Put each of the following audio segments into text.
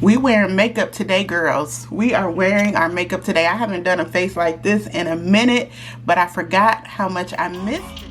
We wearing makeup today, girls. We are wearing our makeup today. I haven't done a face like this in a minute, but I forgot how much I missed it.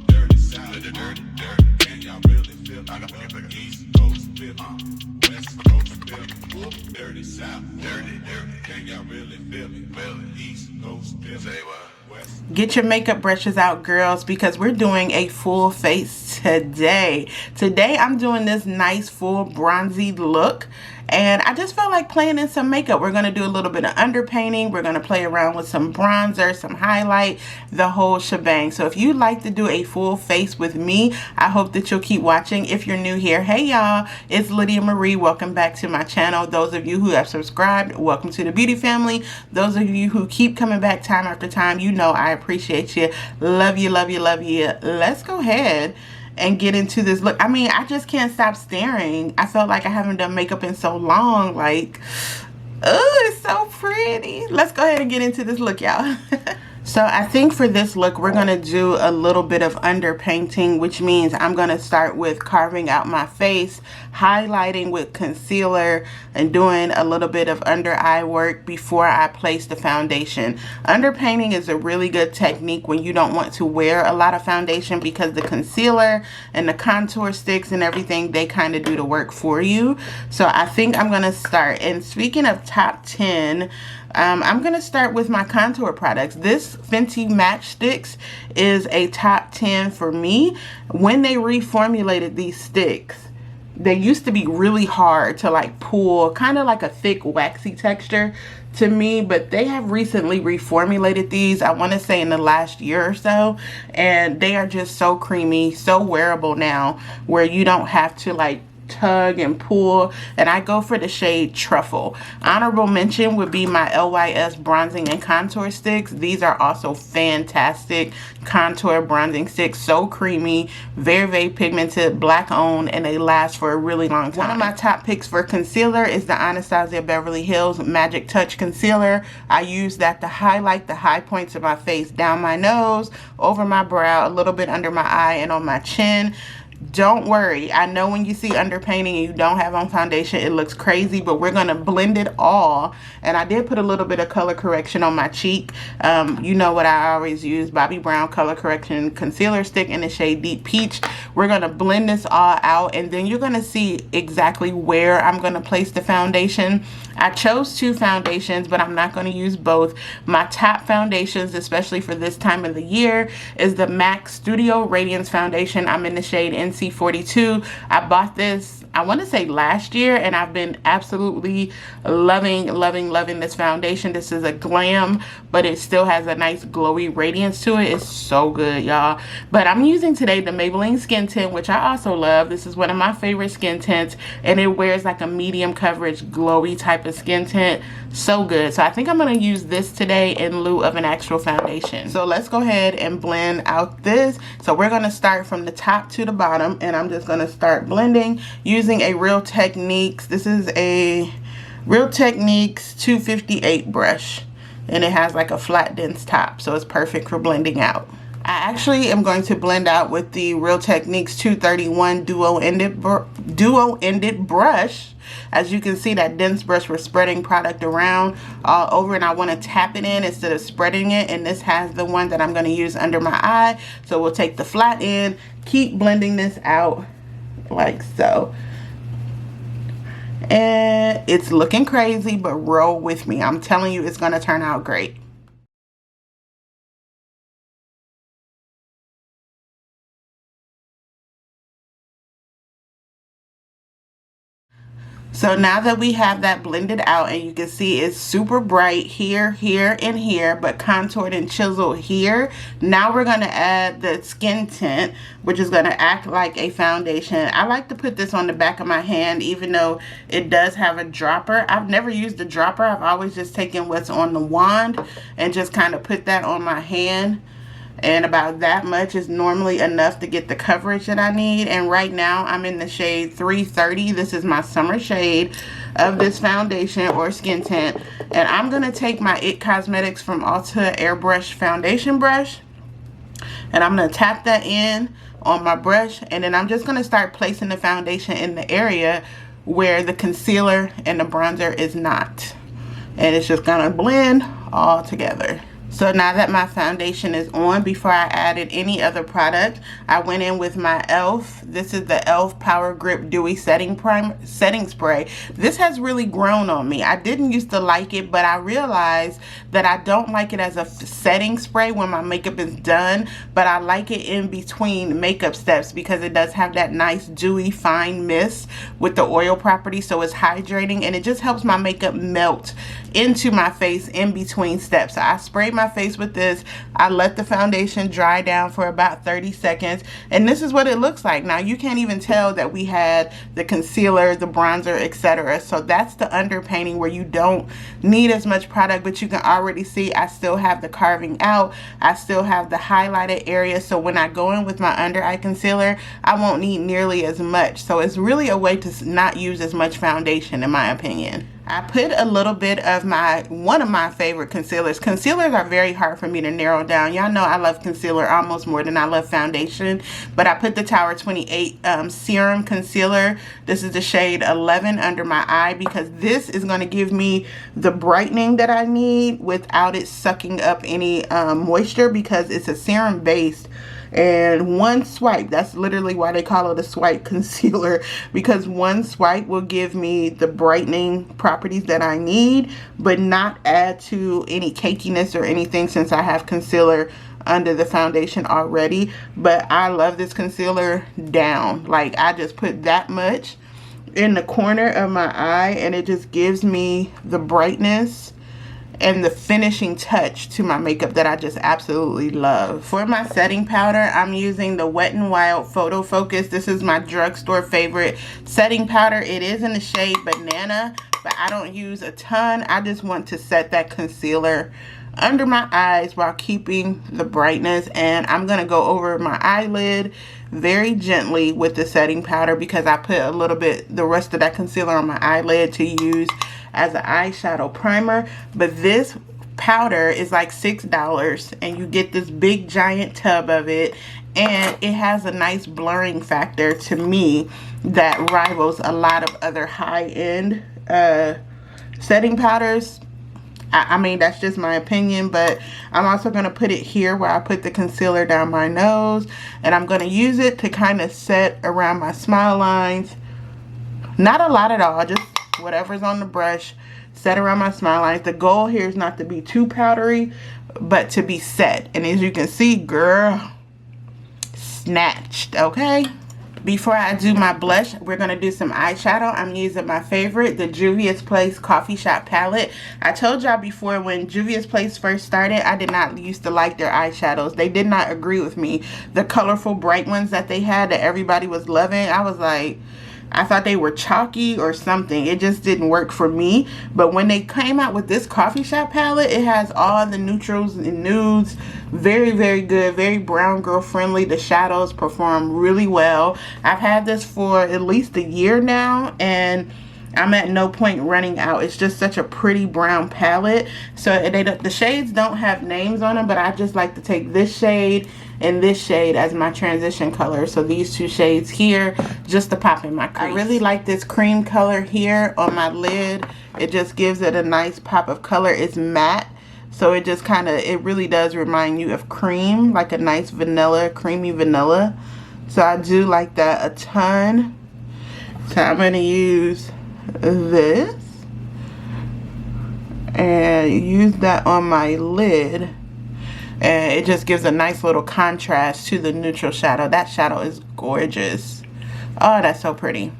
Get your makeup brushes out, girls, because we're doing a full face today. Today I'm doing this nice full bronzy look, and I just felt like playing in some makeup. We're going to do a little bit of underpainting. We're going to play around with some bronzer, some highlight, the whole shebang. So if you'd like to do a full face with me, I hope that you'll keep watching. If you're new here, hey y'all, it's Lydia Marie. Welcome back to my channel. Those of you who have subscribed, welcome to the beauty family. Those of you who keep coming back time after time, you know I appreciate you. Love you, love you, love you. Let's go ahead and get into this look. I mean, I just can't stop staring. I felt like I haven't done makeup in so long. Like, oh, it's so pretty. Let's go ahead and get into this look, y'all. So I think for this look, we're going to do a little bit of underpainting, which means I'm going to start with carving out my face, highlighting with concealer, and doing a little bit of under eye work before I place the foundation. Underpainting is a really good technique when you don't want to wear a lot of foundation, because the concealer and the contour sticks and everything, they kind of do the work for you. So I think I'm going to start. And speaking of top 10, I'm going to start with my contour products. This Fenty Matchsticks is a top 10 for me. When they reformulated these sticks, they used to be really hard to like pull, kind of like a thick waxy texture to me, but they have recently reformulated these, I want to say in the last year or so, and they are just so creamy, so wearable now, where you don't have to like tug and pull. And I go for the shade Truffle. Honorable mention would be my LYS bronzing and contour sticks. These are also fantastic contour bronzing sticks, so creamy, very pigmented, black owned, and they last for a really long time. One of my top picks for concealer is the Anastasia Beverly Hills Magic Touch Concealer. I use that to highlight the high points of my face, down my nose, over my brow, a little bit under my eye, and on my chin. Don't worry, I know when you see underpainting and you don't have on foundation, it looks crazy, but we're going to blend it all. And I did put a little bit of color correction on my cheek. You know what I always use, Bobbi Brown color correction concealer stick in the shade Deep Peach. We're going to blend this all out, and then you're going to see exactly where I'm going to place the foundation. I chose 2 foundations, but I'm not going to use both. My top foundations, especially for this time of the year, is the MAC Studio Radiance Foundation. I'm in the shade NC42. I bought this, I want to say last year, and I've been absolutely loving this foundation. This is a glam, but it still has a nice glowy radiance to it. It's so good, y'all. But I'm using today the Maybelline Skin Tint, which I also love. This is one of my favorite skin tints, and it wears like a medium coverage glowy type of skin tint. So good. So I think I'm going to use this today in lieu of an actual foundation. So let's go ahead and blend out this. So we're going to start from the top to the bottom, and I'm just going to start blending using a Real Techniques. This is a Real Techniques 258 brush, and it has like a flat dense top, so it's perfect for blending out. I actually am going to blend out with the Real Techniques 231 duo-ended brush. As you can see, that dense brush, we're spreading product around all over, and I want to tap it in instead of spreading it. And this has the one that I'm going to use under my eye. So we'll take the flat end, keep blending this out like so. And it's looking crazy, but roll with me. I'm telling you, it's going to turn out great. So now that we have that blended out, and you can see it's super bright here, here, and here, but contoured and chiseled here. Now we're going to add the skin tint, which is going to act like a foundation. I like to put this on the back of my hand, even though it does have a dropper. I've never used a dropper. I've always just taken what's on the wand and just kind of put that on my hand. And about that much is normally enough to get the coverage that I need. And right now I'm in the shade 330. This is my summer shade of this foundation or skin tint. And I'm going to take my IT Cosmetics from Ulta Airbrush foundation brush, and I'm going to tap that in on my brush, and then I'm just going to start placing the foundation in the area where the concealer and the bronzer is not. And it's just gonna blend all together. So now that my foundation is on, before I added any other product, I went in with my e.l.f. This is the e.l.f. Power Grip Dewy Setting Spray. This has really grown on me. I didn't used to like it, but I realized that I don't like it as a setting spray when my makeup is done, but I like it in between makeup steps because it does have that nice dewy fine mist with the oil property, so it's hydrating and it just helps my makeup melt into my face in between steps. So I sprayed my face with this. I let the foundation dry down for about 30 seconds, and this is what it looks like. Now you can't even tell that we had the concealer, the bronzer, etc. So that's the underpainting where you don't need as much product, but you can already see I still have the carving out. I still have the highlighted area, so when I go in with my under eye concealer, I won't need nearly as much. So it's really a way to not use as much foundation, in my opinion. I put a little bit of one of my favorite concealers. Concealers are very hard for me to narrow down. Y'all know I love concealer almost more than I love foundation. But I put the Tower 28 Serum Concealer. This is the shade 11 under my eye because this is going to give me the brightening that I need without it sucking up any moisture, because it's a serum based. And one swipe, that's literally why they call it a swipe concealer, because one swipe will give me the brightening properties that I need, but not add to any cakiness or anything, since I have concealer under the foundation already. But I love this concealer down. Like, I just put that much in the corner of my eye and it just gives me the brightness and the finishing touch to my makeup that I just absolutely love. For my setting powder, I'm using the Wet n Wild Photo Focus. This is my drugstore favorite setting powder. It is in the shade Banana, but I don't use a ton. I just want to set that concealer under my eyes while keeping the brightness. And I'm gonna go over my eyelid very gently with the setting powder because I put a little bit, the rest of that concealer on my eyelid to use as an eyeshadow primer. But this powder is like $6 and you get this big giant tub of it, and it has a nice blurring factor to me that rivals a lot of other high-end setting powders. I mean, that's just my opinion, but I'm also going to put it here where I put the concealer down my nose, and I'm going to use it to kind of set around my smile lines. Not a lot at all, just whatever's on the brush, set around my smile lines. The goal here is not to be too powdery, but to be set. And as you can see, girl, snatched, okay? Before I do my blush, we're going to do some eyeshadow. I'm using my favorite, the Juvia's Place Coffee Shop palette. I told y'all before, when Juvia's Place first started, I did not used to like their eyeshadows. They did not agree with me. The colorful, bright ones that they had that everybody was loving, I was like, I thought they were chalky or something. It just didn't work for me. But when they came out with this coffee shop palette, it has all the neutrals and nudes. Very, very good. Very brown girl friendly. The shadows perform really well. I've had this for at least a year now, and I'm at no point running out. It's just such a pretty brown palette. So the shades don't have names on them, but I just like to take this shade and this shade as my transition color. So these two shades here, just to pop in my crease. I really like this cream color here on my lid. It just gives it a nice pop of color. It's matte, so it just kind of, it really does remind you of cream, like a nice vanilla, creamy vanilla. So I do like that a ton. So I'm going to use this and use that on my lid, and it just gives a nice little contrast to the neutral shadow. That shadow is gorgeous. Oh, that's so pretty.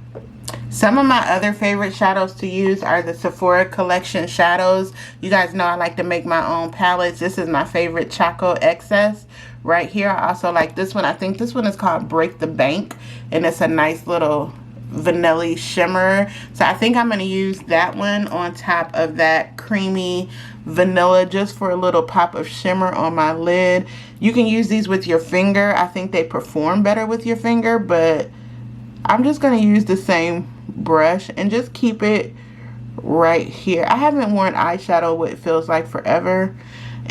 Some of my other favorite shadows to use are the Sephora collection shadows. You guys know I like to make my own palettes. This is my favorite, Choco Excess right here. I also like this one. I think this one is called Break the Bank, and it's a nice little vanilla shimmer. So I think I'm going to use that one on top of that creamy vanilla, just for a little pop of shimmer on my lid. You can use these with your finger. I think they perform better with your finger, but I'm just going to use the same brush and just keep it right here. I haven't worn eyeshadow what it feels like forever,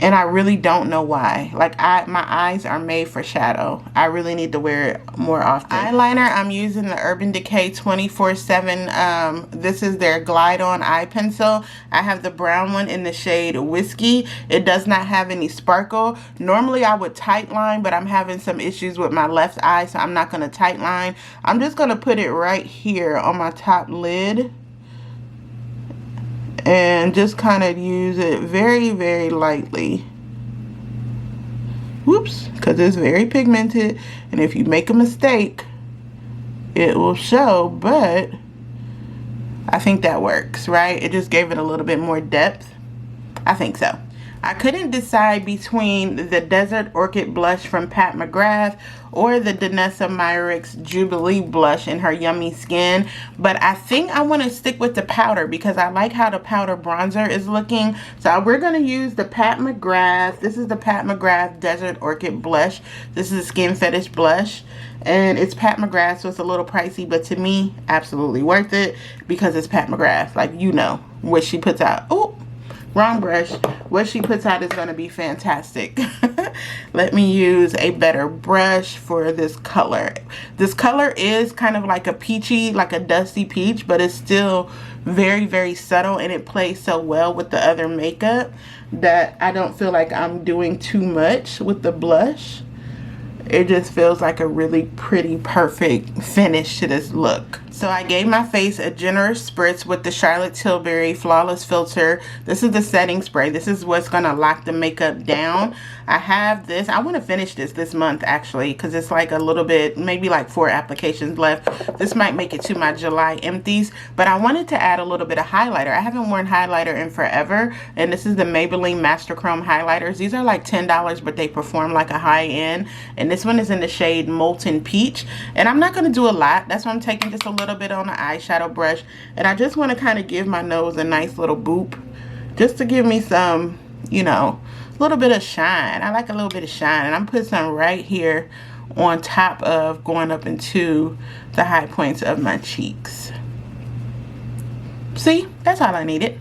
And I really don't know why. Like, my eyes are made for shadow. I really need to wear it more often. Eyeliner, I'm using the Urban Decay 24/7. This is their Glide On Eye Pencil. I have the brown one in the shade Whiskey. It does not have any sparkle. Normally, I would tight line, but I'm having some issues with my left eye, so I'm not going to tight line. I'm just going to put it right here on my top lid. And just kind of use it very, very lightly. Whoops, because it's very pigmented. And if you make a mistake, it will show. But I think that works, right? It just gave it a little bit more depth. I think so. I couldn't decide between the Desert Orchid blush from Pat McGrath or the Danessa Myricks Jubilee blush in her Yummy Skin, but I think I want to stick with the powder because I like how the powder bronzer is looking. So we're going to use the Pat McGrath. This is the Pat McGrath Desert Orchid blush. This is a Skin Fetish blush, and it's Pat McGrath, so it's a little pricey, but to me, absolutely worth it because it's Pat McGrath. Like, you know what she puts out. Oh, wrong brush. What she puts out is going to be fantastic. Let me use a better brush for this color. This color is kind of like a peachy, like a dusty peach, but it's still very, very subtle, and it plays so well with the other makeup that I don't feel like I'm doing too much with the blush. It just feels like a really pretty, perfect finish to this look. So I gave my face a generous spritz with the Charlotte Tilbury Flawless Filter. This is the setting spray. This is what's going to lock the makeup down. I have this. I want to finish this month, actually, because it's like a little bit, maybe like 4 applications left. This might make it to my July empties, but I wanted to add a little bit of highlighter. I haven't worn highlighter in forever, and this is the Maybelline Master Chrome highlighters. These are like $10, but they perform like a high-end, and this one is in the shade Molten Peach. And I'm not going to do a lot. That's why I'm taking just a little bit on the eyeshadow brush, and I just want to kind of give my nose a nice little boop just to give me some, you know, a little bit of shine. I like a little bit of shine, and I'm putting some right here on top of going up into the high points of my cheeks. See, that's all I needed.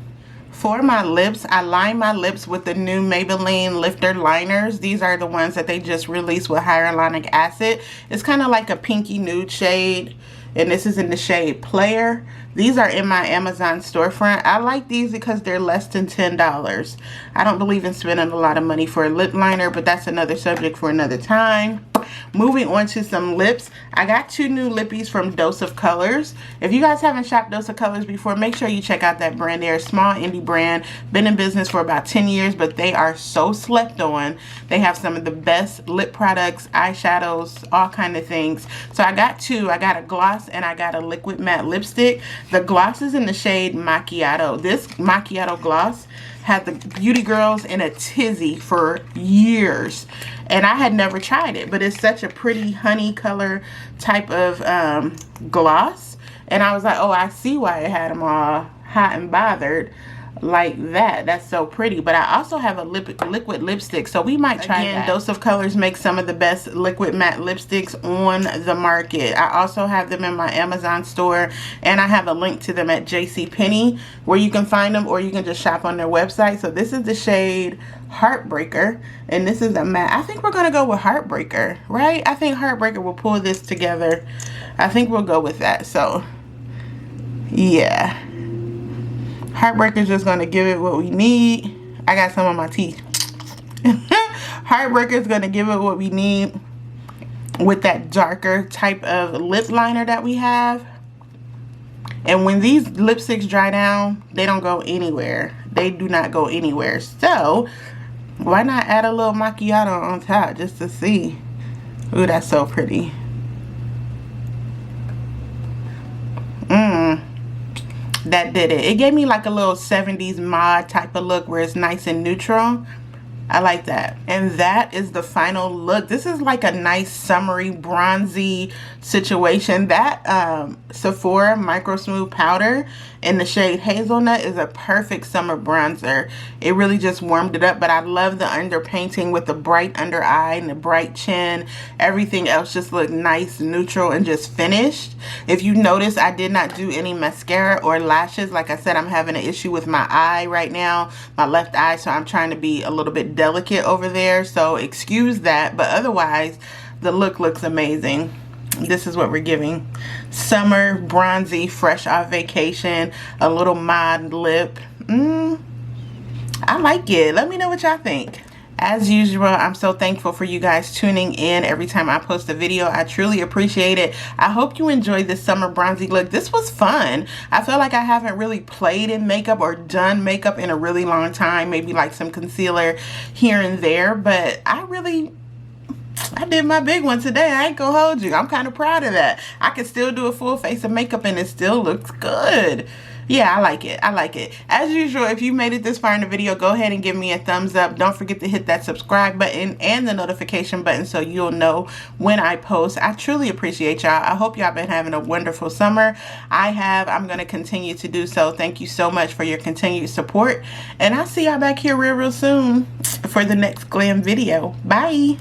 For my lips, I line my lips with the new Maybelline Lifter liners. These are the ones that they just released with hyaluronic acid. It's kind of like a pinky nude shade, and this is in the shade Player. These are in my Amazon storefront. I like these because they're less than $10. I don't believe in spending a lot of money for a lip liner, but that's another subject for another time. Moving on to some lips, I got 2 new lippies from Dose of Colors. If you guys haven't shopped Dose of Colors before, make sure you check out that brand. They're a small indie brand, been in business for about 10 years, but they are so slept on. They have some of the best lip products, eyeshadows, all kind of things. So I got 2. I got a gloss and I got a liquid matte lipstick. The gloss is in the shade Macchiato. This Macchiato gloss had the beauty girls in a tizzy for years, and I had never tried it, but it's such a pretty honey color type of gloss, and I was like, oh, I see why it had them all hot and bothered like that. That's so pretty. But I also have a liquid lipstick, so we might try that. Dose of Colors makes some of the best liquid matte lipsticks on the market. I also have them in my Amazon store, and I have a link to them at JCPenney where you can find them, or you can just shop on their website. So this is the shade Heartbreaker, and this is a matte. I think we're gonna go with Heartbreaker, right? I think Heartbreaker will pull this together. I think we'll go with that. So yeah, Heartbreaker is just going to give it what we need. I got some on my teeth. Heartbreaker is going to give it what we need with that darker type of lip liner that we have. And when these lipsticks dry down, they don't go anywhere. They do not go anywhere. So why not add a little macchiato on top just to see? Ooh, that's so pretty. That did it. It gave me like a little 70s mod type of look where it's nice and neutral. I like that. And that is the final look. This is like a nice summery bronzy situation. That Sephora Micro Smooth powder in the shade Hazelnut is a perfect summer bronzer. It really just warmed it up, but I love the underpainting with the bright under eye and the bright chin. Everything else just looked nice, neutral, and just finished. If you notice, I did not do any mascara or lashes. Like I said, I'm having an issue with my eye right now, my left eye, so I'm trying to be a little bit delicate over there, so excuse that. But otherwise, the look looks amazing. This is what we're giving. Summer, bronzy, fresh off vacation, a little mod lip. I like it. Let me know what y'all think. As usual, I'm so thankful for you guys tuning in every time I post a video. I truly appreciate it. I hope you enjoyed this summer bronzy look. This was fun. I feel like I haven't really played in makeup or done makeup in a really long time. Maybe like some concealer here and there, but I did my big one today. I ain't gonna hold you. I'm kind of proud of that. I can still do a full face of makeup and it still looks good. Yeah, I like it. I like it. As usual, if you made it this far in the video, go ahead and give me a thumbs up. Don't forget to hit that subscribe button and the notification button so you'll know when I post. I truly appreciate y'all. I hope y'all been having a wonderful summer. I have. I'm going to continue to do so. Thank you so much for your continued support. And I'll see y'all back here real soon for the next glam video. Bye.